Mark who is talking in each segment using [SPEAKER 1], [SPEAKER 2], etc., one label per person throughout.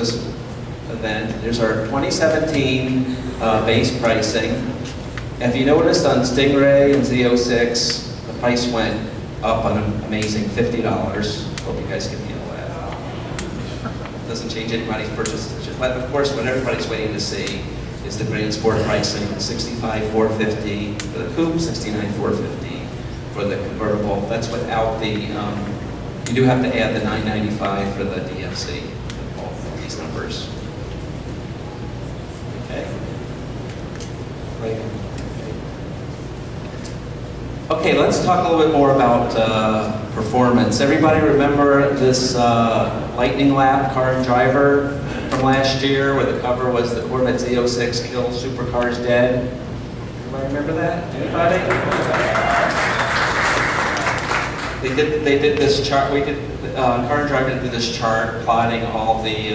[SPEAKER 1] this event. Here's our 2017 base pricing. If you noticed on Stingray and Z06, the price went up an amazing $50. Hope you guys can handle that. Doesn't change anybody's purchase decision. But of course, what everybody's waiting to see is the Grand Sport pricing, $65,450 for the coupe, $69,450 for the convertible. That's without the, you do have to add the $995 for the DFC, both of these numbers. Okay. Right. Okay, let's talk a little bit more about performance. Everybody remember this lightning lap car and driver from last year where the cover was the Corvette Z06 kills supercars dead? Everybody remember that? Anybody? They did this chart. We did car and driver did this chart plotting all the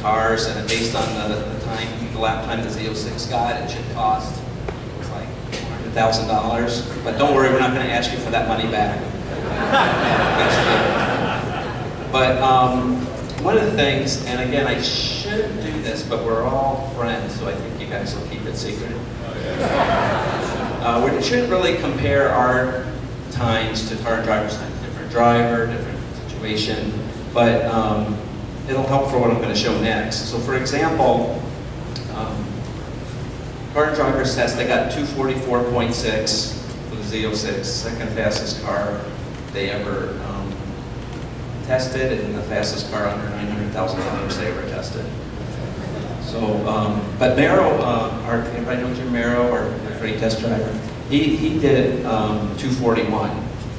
[SPEAKER 1] cars, and based on the time, the lap time the Z06 got, it should cost like $100,000. But don't worry, we're not going to ask you for that money back. But one of the things, and again, I shouldn't do this, but we're all friends, so I think you guys will keep it secret. We shouldn't really compare our times to car and driver's time. Different driver, different situation, but it'll help for what I'm going to show next. So for example, car and driver's test, they got 244.6 for the Z06, second fastest car they ever tested, and the fastest car under $900,000 they ever tested. So, but Merrow, everybody know Jim Merrow, our great test driver, he did 241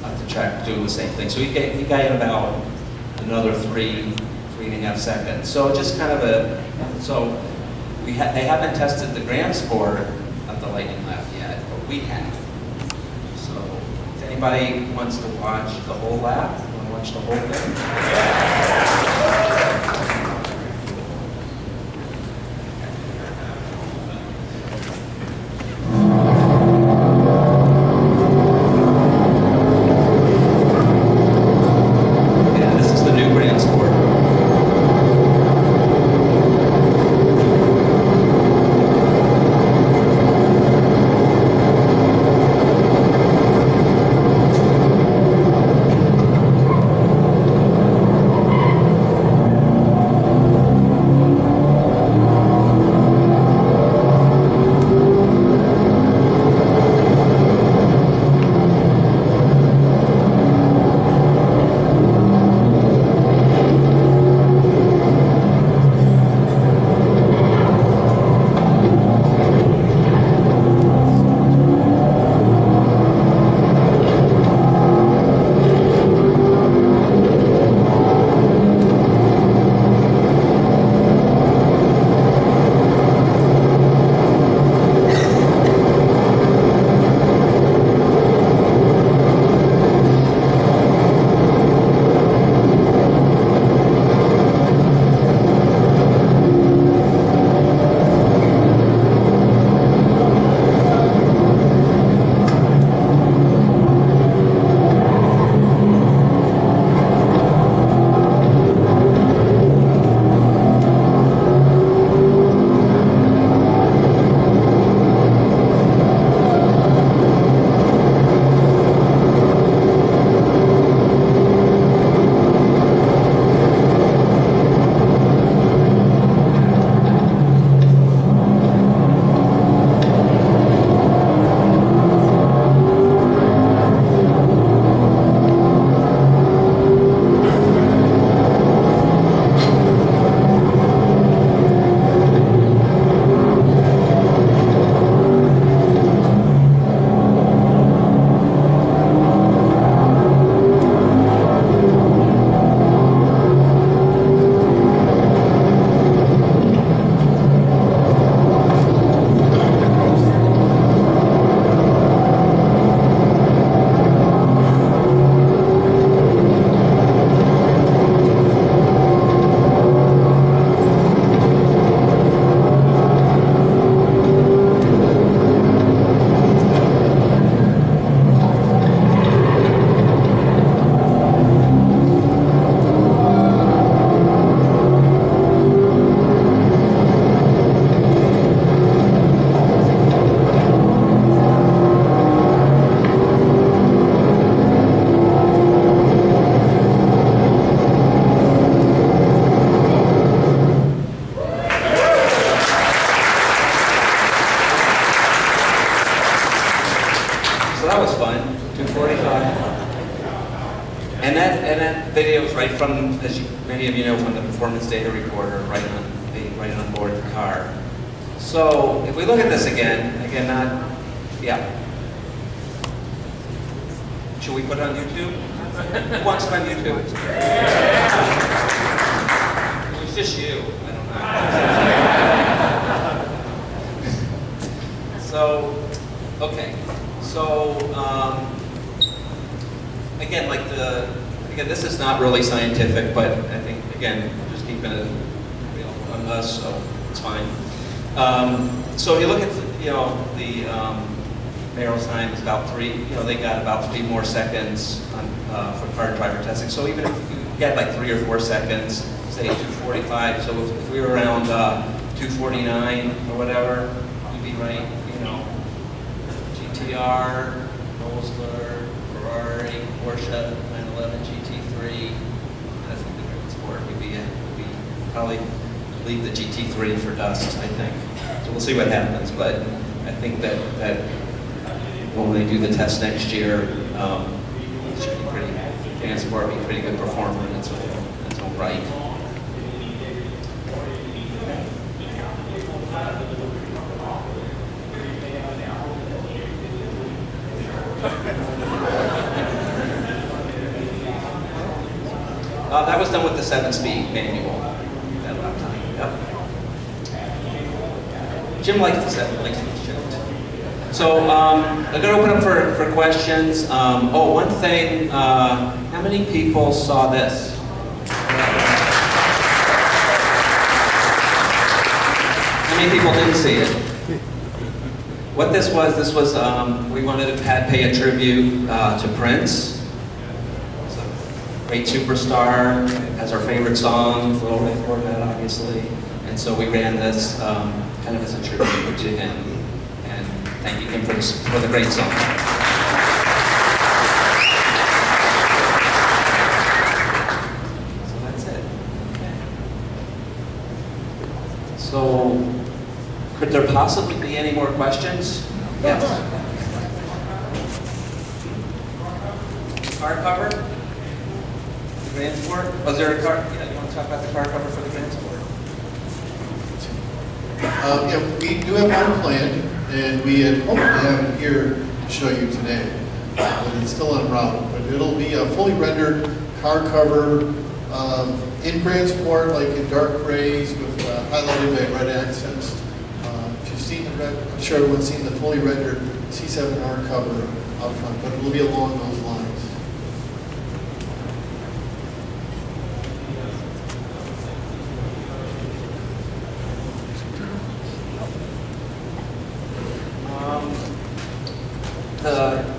[SPEAKER 1] at the track doing the same thing. So he got in about another 3.5 seconds. So just kind of so they haven't tested the Grand Sport at the lightning lap yet, but we have. So if anybody wants to watch the whole lap, watch the whole thing. Yeah, this is the new Grand Sport. from, as many of you know, from the performance data recorder right on board the car. So if we look at this again, yeah. Should we put it on YouTube? Who wants it on YouTube? It was just you. I don't know. So, okay. So, again, this is not really scientific, but I think, again, just keeping it, on us, so it's fine. So if you look at, the barrel time is about 3, they got about 3 more seconds for car driver testing. So even if you get like 3 or 4 seconds, say 2:45, so if we were around 2:49 or whatever, you'd be right, GTR, Polestar, Ferrari, Porsche, 911 GT3, that's the great sport. We'd probably leave the GT3 for dust, I think. So we'll see what happens, but I think that when they do the test next year, it should be pretty, transport will be pretty good performer, and it's all right. That was done with the 7-speed manual that lap time. Yep. Jim likes the shift. So I'm going to open up for questions. One thing, how many people saw this? How many people didn't see it? What this was, we wanted to pay a tribute to Prince. Great superstar, has our favorite songs, Little Red Corvette, obviously, and so we ran this kind of as a tribute to him, and thanking him for the great song. So that's it. Okay. So, could there possibly be any more questions? Yes. Car cover? Grand Sport? Was there a car? Yeah, you want to talk about the car cover for the Grand Sport?
[SPEAKER 2] Yeah, we do have one planned, and we had hoped to have it here to show you today, but it's still en route. But it'll be a fully rendered car cover in Grand Sport, like in dark grays with highlighted by red accents. If you've seen the red, I'm sure everyone's seen the fully rendered C7 cover out front, but it will be along those lines.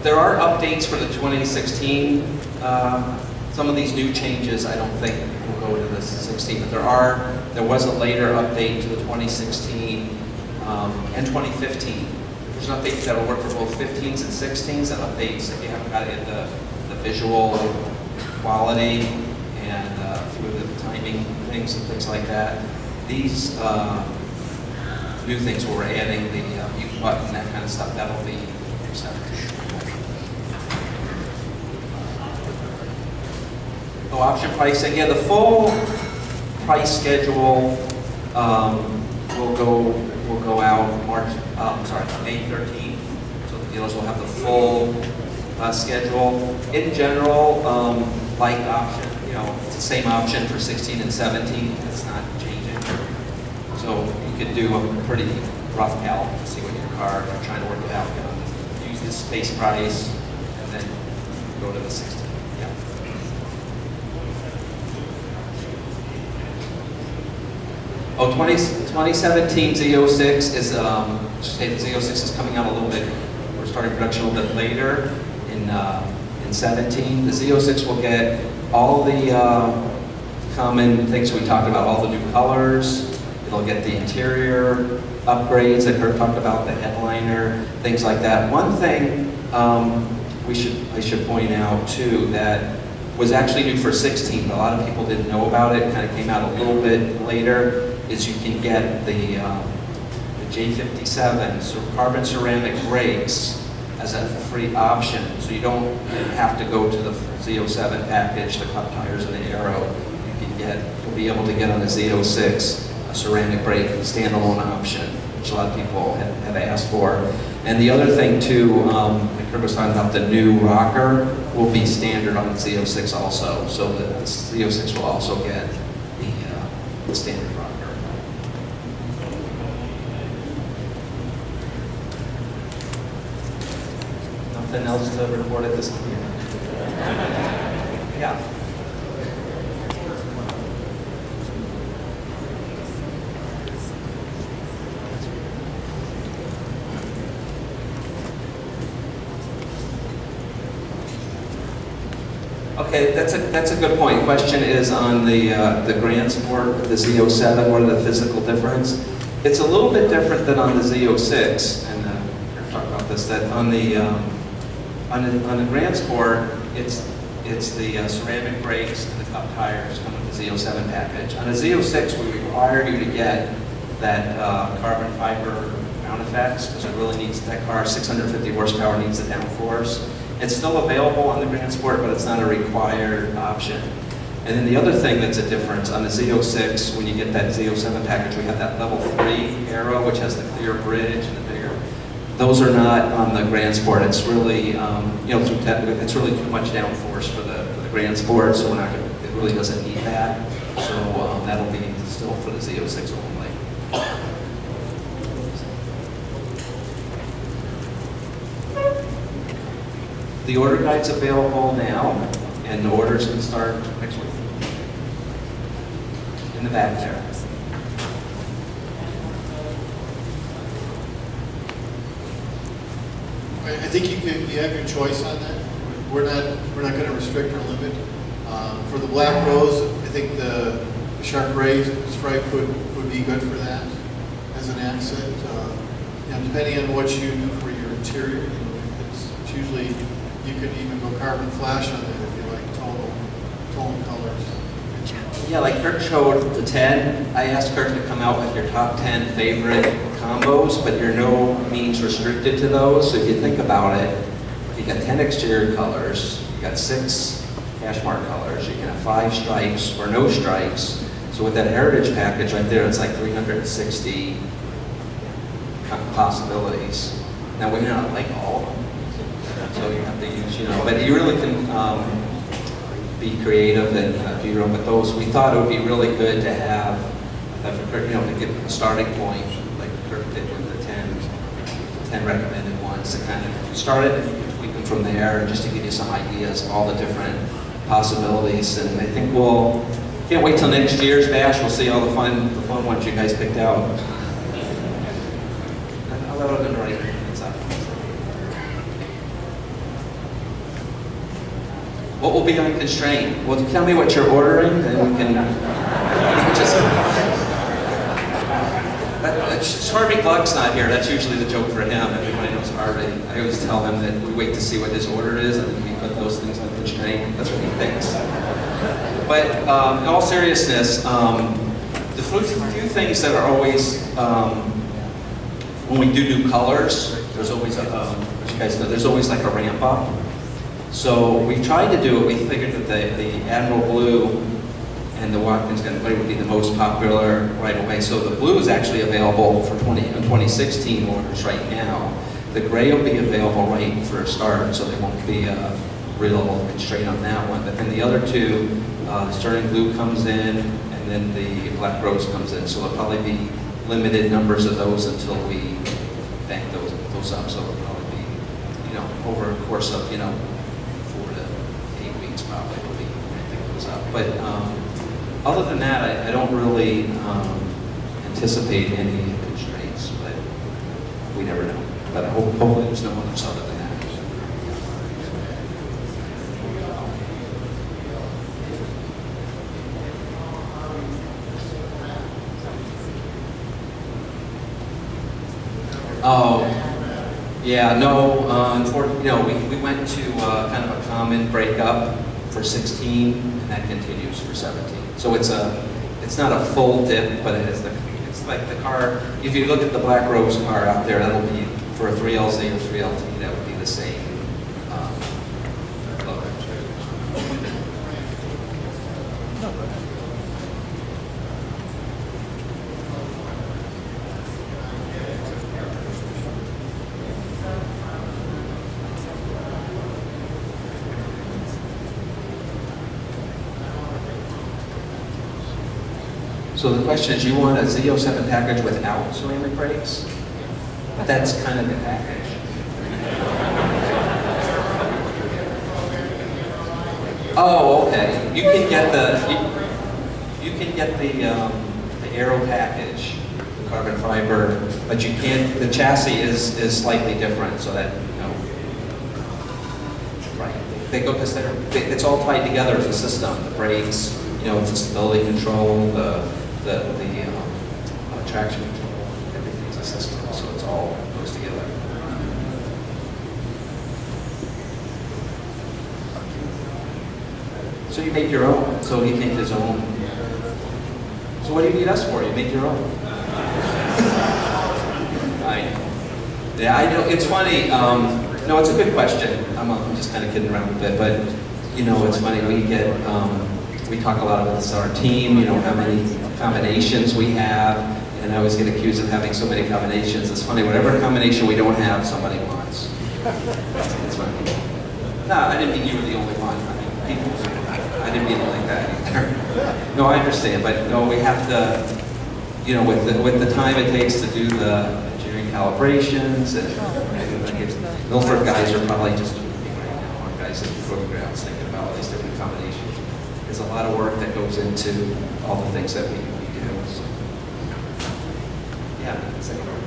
[SPEAKER 1] There are updates for the 2016. Some of these new changes I don't think will go to the 16, but there was a later update to the 2016 and 2015. There's an update that will work for both 15s and 16s, and updates if you haven't got it, the visual quality and a few of the timing things and things like that. These new things where we're adding the mute button, that kind of stuff, that'll be accepted. Option pricing, yeah, the full price schedule will go out May 13th. So the dealers will have the full schedule. In general, like option, it's the same option for 16 and 17. It's not changing. So you could do a pretty rough calc to see what your car, if you're trying to work it out, use this base price and then go to the 16. Yeah. 2017 Z06 is, the Z06 is coming out a little bit, we're starting production a little bit later in 17. The Z06 will get all the common things we talked about, all the new colors. It'll get the interior upgrades that Kurt talked about, the headliner, things like that. One thing I should point out too that was actually new for 16, but a lot of people didn't know about it. It kind of came out a little bit later. Is you can get the J57 carbon ceramic brakes as a free option, so you don't have to go to the Z07 package, the cup tires and the aero. You'll be able to get on the Z06 a ceramic brake standalone option, which a lot of people have asked for. And the other thing too, like Kurt was talking about, the new rocker will be standard on the Z06 also, so that the Z06 will also get the standard rocker. Nothing else to report at this time? Yeah. Okay, that's a good point. Question is on the Grand Sport, the Z07, what are the physical difference? It's a little bit different than on the Z06, and we'll talk about this, that on the Grand Sport, it's the ceramic brakes and the cup tires come with the Z07 package. On a Z06, we require you to get that carbon fiber ground effects, because it really needs, that car, 650 horsepower, needs the downforce. It's still available on the Grand Sport, but it's not a required option. And then the other thing that's a difference, on the Z06, when you get that Z07 package, we have that level 3 aero, which has the clear bridge and the bigger. Those are not on the Grand Sport. It's really, it's really too much downforce for the Grand Sport, so we're not gonna, it really doesn't need that. So that'll be still for the Z06 only. The order guide's available now, and the orders can start next week. In the back there.
[SPEAKER 2] I think you have your choice on that. We're not going to restrict or limit. For the black rose, I think the sharp gray stripe would be good for that as an accent. Depending on what you do for your interior, it's usually, you could even go carbon flash on it if you like tone colors.
[SPEAKER 1] Yeah, like Kurt showed the 10. I asked Kurt to come out with your top 10 favorite combos, but you're no means restricted to those. So if you think about it, you got 10 exterior colors, you got 6 hash mark colors, you can have 5 stripes or no stripes. So with that heritage package right there, it's like 360 possibilities. Now we may not like all of them, so you have to use, but you really can be creative and do your own. But those, we thought it would be really good to have, to get a starting point, like Kurt did with the 10 recommended ones, to kind of start it and you can tweak them from there, and just to give you some ideas of all the different possibilities. And I think can't wait till next year's bash. We'll see all the fun ones you guys picked out. I'll let it right here. What will be unconstrained? Well, tell me what you're ordering, and we can just. Harvey Gluck's not here. That's usually the joke for him. Everybody knows Harvey. I always tell him that we wait to see what his order is, and then we put those things unconstrained. That's what he thinks. But in all seriousness, the few things that are always when we do colors, there's always as you guys know, there's always like a ramp up. So we tried to do it. We figured that the Admiral Blue and the Watkins Gun would be the most popular right away. So the blue is actually available for 2016 orders right now. The gray will be available right for a start, so there won't be a real constraint on that one. But then the other two, the Sterling Blue comes in, and then the Black Rose comes in. So there'll probably be limited numbers of those until we bank those up. So it'll probably be, over a course of, 4 to 8 weeks probably will be ramping those up. But other than that, I don't really anticipate any constraints, but we never know. But hopefully there's no others other than that. Oh, yeah, no, unfortunately, we went to kind of a common breakup for 16, and that continues for 17. So it's not a full dip, but it's like the car, if you look at the Black Rose car out there, that'll be for a 3LZ or 3LT, that would be the same look. So the question is, you want a Z07 package without ceramic brakes? That's kind of the package. Oh, okay. You can get you can get the aero package, the carbon fiber, but you can't. The chassis is slightly different, so that right. They go because it's all tied together as a system. The brakes, it's the stability control, the traction control, everything's a system, so it's all goes together. So you make your own. So he made his own. So what do you need us for? You make your own. Yeah, I know. It's funny. No, it's a good question. I'm just kind of kidding around with it, but it's funny. We talk a lot about this on our team. How many combinations we have, and I always get accused of having so many combinations. It's funny. Whatever combination we don't have, somebody wants. It's funny. No, I didn't mean you were the only one. I mean, people. I didn't mean it like that either. No, I understand, but no, we have to, with the time it takes to do the engineering calibrations, and Milford guys are probably just doing it right now. Our guys in photographs thinking about all these different combinations. There's a lot of work that goes into all the things that we do. So. Yeah, second part.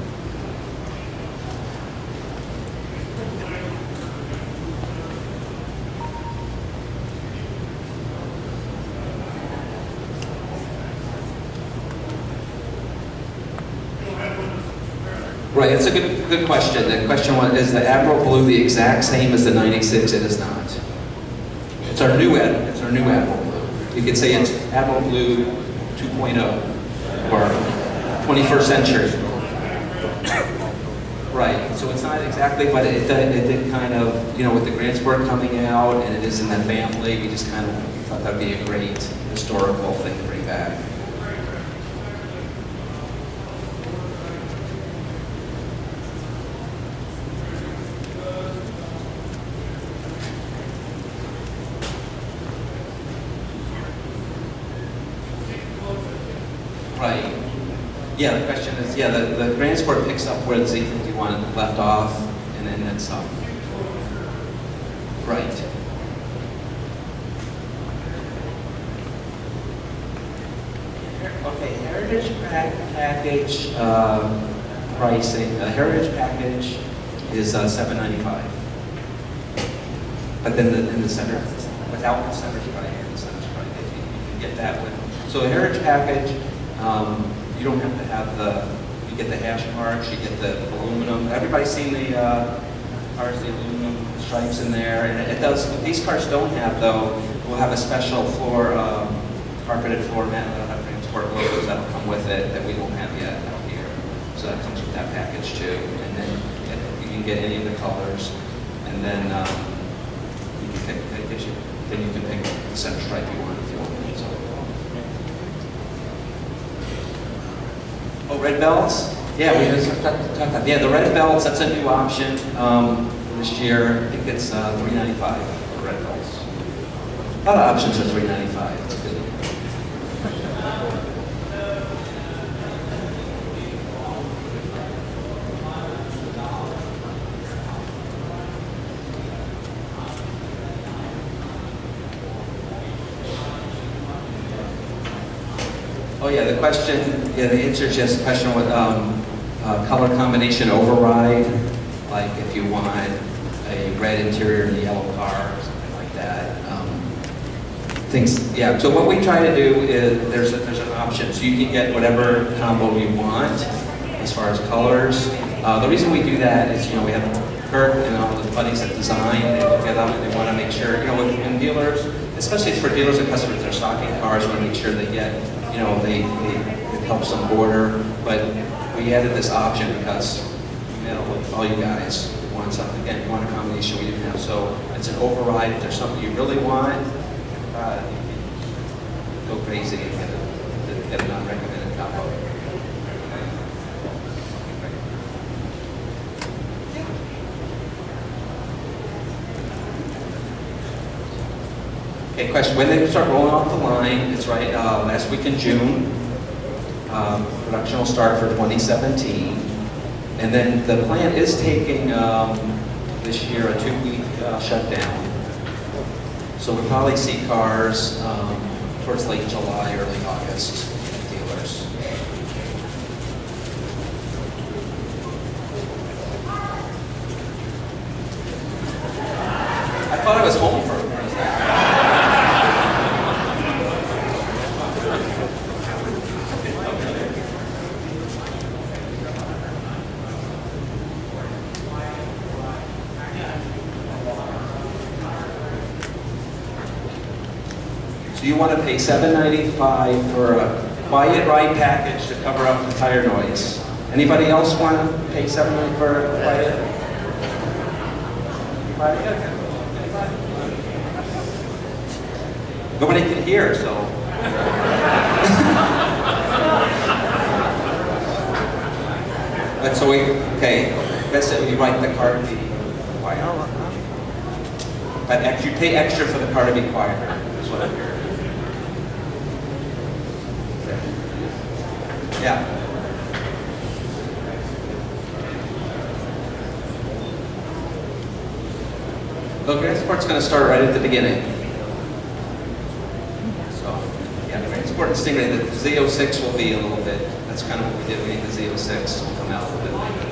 [SPEAKER 1] Right, it's a good question. The question was, is the Admiral Blue the exact same as the 96? It is not. It's our new Admiral Blue. You could say it's Admiral Blue 2.0 or 21st century. Right, so it's not exactly, but it did kind of, with the Grand Sport coming out and it is in the family, we just kind of thought that would be a great historical thing to bring back. Right. Yeah, the question is, the Grand Sport picks up where the Z51 left off, and then some. Right. Okay, Heritage package pricing. The Heritage package is $795. But then in the center, without the center strike, you can get that one. So the Heritage package. You don't have to have you get the hash marks, you get the aluminum. Everybody's seen the cars, the aluminum stripes in there, and it does. What these cars don't have, though, we'll have a special floor, carpeted floor mat that'll have transport logos that'll come with it that we don't have yet out here. So that comes with that package too. And then you can get any of the colors, and then you can pick. Then you can pick the center stripe you want if you want. So. Oh, red belts? Yeah, we just talked about. Yeah, the red belts. That's a new option this year. I think it's $395 for red belts. A lot of options are $395. That's good. Oh yeah, the answer is yes. The question with color combination override, like if you want a red interior in a yellow car or something like that. Yeah. So what we try to do is there's an option, so you can get whatever combo you want as far as colors. The reason we do that is we have Kurt and all the buddies that design. They look at them and they want to make sure in dealers, especially for dealers and customers that are stocking cars, want to make sure they get. It helps them order, but we added this option because, all you guys want want something, again, you want a combination we didn't have. So it's an override. If there's something you really want, go crazy and get a non-recommended combo. Okay, question. When they start rolling off the line, it's right last week in June. Production will start for 2017. And then the plant is taking this year a 2-week shutdown. So we'll probably see cars towards late July, early August at dealers. I thought I was home for a So you want to pay $795 for a quiet ride package to cover up the tire noise. Anybody else want to pay $795 for a quiet? Nobody can hear, so. But so okay, that's it. You write the car to be quiet. But you pay extra for the car to be quieter. Is what I'm hearing. Yeah. The transport's going to start right at the beginning. So, yeah, the transport and Stingray, the Z06 will be a little bit, that's kind of what we did. We need the Z06 will come out a little bit later.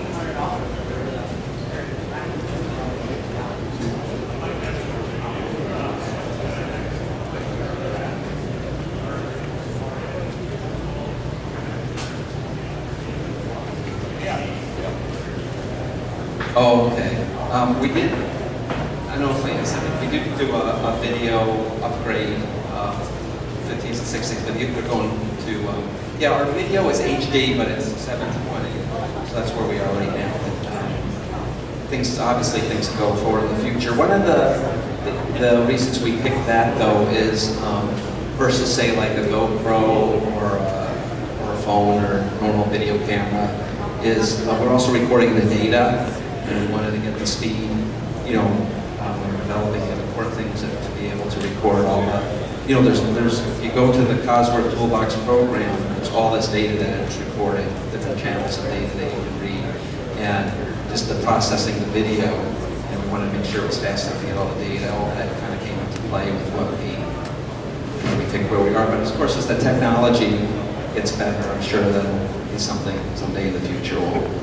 [SPEAKER 1] Oh, okay. We did, I don't know if I said it, we did do a video upgrade, 15s and 16s, but we're going to, yeah, our video is HD, but it's 720, so that's where we are right now. Obviously things go forward in the future. One of the reasons we picked that, though, is versus, say, like a GoPro or a phone or normal video camera, is we're also recording the data. And we wanted to get the speed, you know, when we're developing the important things to be able to record all the, you know, there's, if you go to the Cosworth Toolbox program, there's all this data that it's recording, different channels of data that you can read, and just the processing the video, and we wanted to make sure it was fast enough to get all the data, all that kind of came into play with what we think where we are. But of course, as the technology gets better, I'm sure that'll be something someday in the future we'll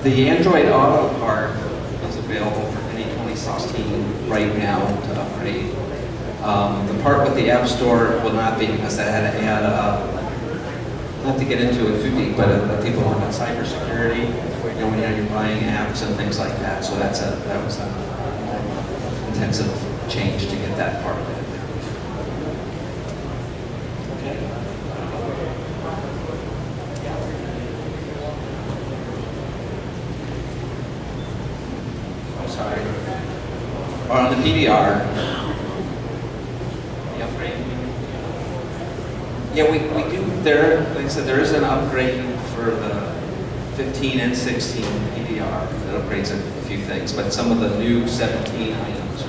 [SPEAKER 1] The Android Auto part is available for any 2016 right now to upgrade. The part with the App Store will not be, because I had to add, not to get into it too deep, but people want about cybersecurity, you know, when you're buying apps and things like that. So that was an intensive change to get that part of it. Or on the PBR. The upgrade. Yeah, we do, like I said, there is an upgrade for the 15 and 16 PBR that upgrades a few things, but some of the new 17 items